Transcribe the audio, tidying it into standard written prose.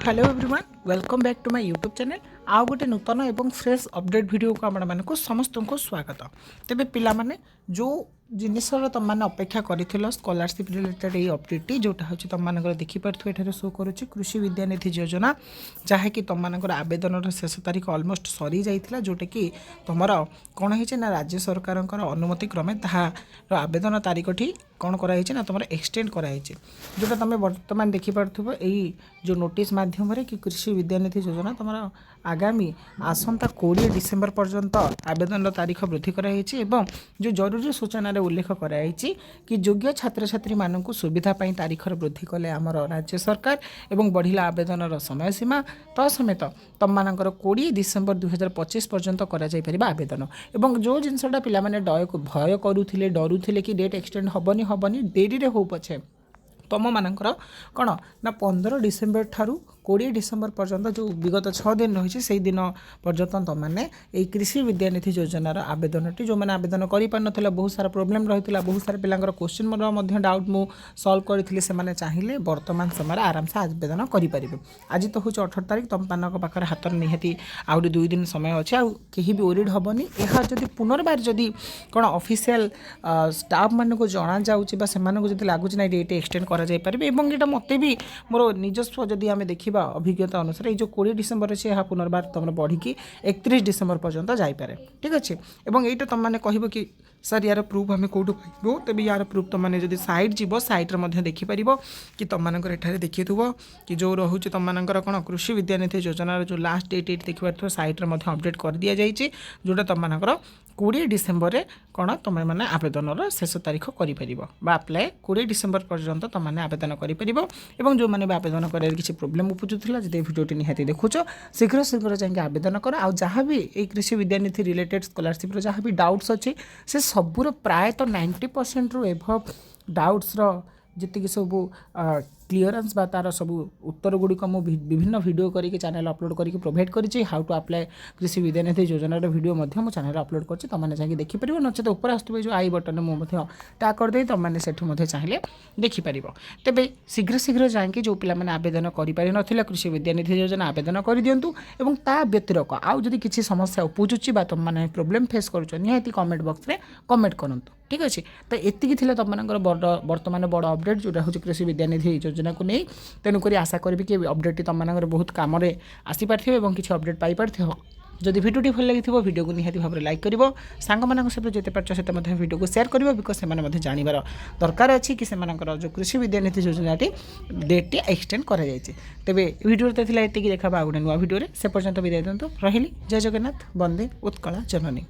Hello everyone welcome back to my YouTube channel आउ गोटे नूतन एवं फ्रेश अपडेट वीडियो को आपण समस्त को स्वागत। तेबे पिला माने जो जिनसर तुम मैंने अपेक्षा कर स्कॉलरशिप रिलेटेड ये अपडेट जोटा हूँ तुम मान देखिपे ये शो करुच्ची कृषि विद्यानिधि योजना जहाँकि तुम मान आवेदन शेष तारीख अलमोस्ट सरी जाइए जोटा कि तुम कौन है ना राज्य सरकार अनुमति क्रमे तार आवेदन तारीख टी कौन कराई ना तुम एक्सटेंड कराई जोटा तुम बर्तमान देखिपो यही जो नोटिस मध्यम कि कृषि विद्यानिधि योजना तुम आगामी आसंता 20 डिसेम्बर पर्यंत आवेदन तारीख वृद्धि कराई जो जरूरी सूचना उल्लेख कराई कि योग्य छात्र छात्री मानक सुविधा तारीख वृद्धि कले आमर राज्य सरकार एवं बढ़िला आवेदन समय सीमा तमेत तुम मान 20 डिसेम्बर 2025 पर्यंत कर आवेदन एवं जो जिनसा पिला भय करुले डरुले कि डेट एक्सटेंड हेनी डेरी हो पछे तुम मानकर कौन ना 15 डिसेम्बर ठारू 20 डिसेम्बर पर्यंत जो विगत 6 दिन रही से दिन पर्यटन तुमने ये कृषि विद्यानिधि योजनार आवेदन टी जो मैंने आवेदन कर बहुत सारा प्रोब्लेम रही है बहुत सारा पिलांकर क्वेश्चन मोर डाउट मु सॉल्व करी से चाहिए वर्तमान समय आराम से आवेदन करेंगे। आज तो हूँ 18 तारीख तुम मान पाखे हाथ निहाती आउरी 2 दिन समय अच्छे कहीं भी ओरिड हेनी यह जब पुनर्बार जदि कौन ऑफिशियल स्टाफ मान को जना जाऊँगी लगुच ना डेट एक्सटेंड करारे यहाँ मत भी मोर निजस्व जदि आम देखा अभिज्ञता अनुसार ये जो 20 डिसेम्बर अच्छे यहाँ पुनर्बार तुम बढ़ी 31 डिसेम्बर पर्यंत जापे ठीक अच्छे। और ये तुम मैंने कह कि सर यार प्रूफ आम कौटू पाइबू तेज यार प्रूफ तुमने जब सैट जीव सैट्रे देखिपर कि तुम मानक एठारे देखी कि जो रोचे तुम मानकर कौन कृषि विद्यानिधि योजनार जो लास्ट डेट ये देखिए सैट्रे अपडेट कर दि जाइए जोटा तुम मानकर 20 डिसेम्बर कौन तुम मैंने आवेदन शेष तारीख कर अप्लाई 20 डिसेम्बर पर्यंत तुम मैंने आवेदन कर जो मैंने आवेदन कर किसी प्रोब्लेम उपजुला जब भिडियोटी निहाती देखुच शीघ्र शीघ्र जाए आवेदन कर आ जहाँ भी ये कृषि विद्यानिधि रिलेटेड स्कॉलरशिप जहाँ भी डाउट्स अच्छे से सबूर प्रायतः 90% रु एभव डाउट्स जी सब क्लीयरेंस बा तार सब उत्तर गुड़िक मुझे विभिन्न वीडियो करके चैनल अपलोड करके प्रोवाइड करी हाउ टू अप्लाई कृषि विद्यानिधि योजनार वीडियो मो चैनल अपलोड कर तुमने चाहिए देखिपर नचेत ऊपर आसुवे जो आई बटन मुझे टैग करदे तुमने से चाहिए देखिपर तेज शीघ्र शीघ्र जाकि जो पिला आवेदन कर कृषि विद्यानिधि योजना आवेदन कर दिंतु और ता व्यतिरक आउ जदि किसी समस्या उपजुची तुमने प्रोब्लेम फेस कर निहाती कमेंट बॉक्स में कमेंट करूँ ठीक अच्छे। तो एति तुम मानकर बर्तमान बड़ अपडेट जोटा हूँ कृषि विद्यानिधि योजना को नहीं तेणुक आशा करी कि अपडेट तुम मानकर बहुत कम आसीपार और किसी अपडेट पाइपार जदि भिडियोटी भल लगी भिडियो को निहाती भाव लाइक कर सांग मान सहित जिते पार्छ से भिडियो को शेयर कर बिकज से जानवर दरकार अच्छी कि जो कृषि विद्यानिधि योजनाटी डेट एक्सटेंड कर तेरे भिडियो ये देखा गोटे नुआ भिडियो से पर्यंत विदाय दिंतु रही जय जगन्नाथ वंदे उत्कला जननी।